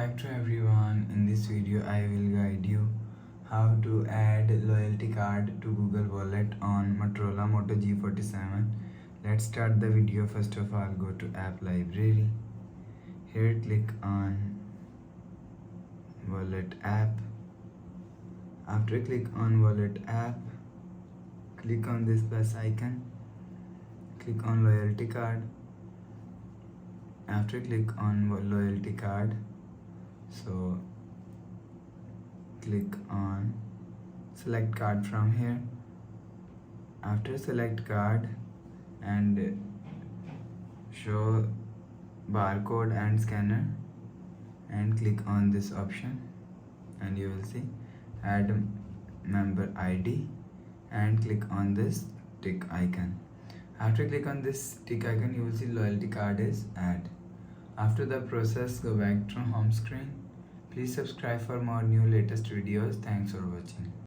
back to everyone. In this video I will guide you how to add loyalty card to Google Wallet on Motorola Moto G47. Let's start the video. First of all, go to app library. Here click on wallet app. After click on wallet app, click on this plus icon. Click on loyalty card. After click on loyalty card, so click on select card from here. After select card and show barcode and scanner, and click on this option, and you will see add member ID, and click on this tick icon. After click on this tick icon, you will see loyalty card is add. After the process, go back to home screen. Please subscribe for more new latest videos. Thanks for watching.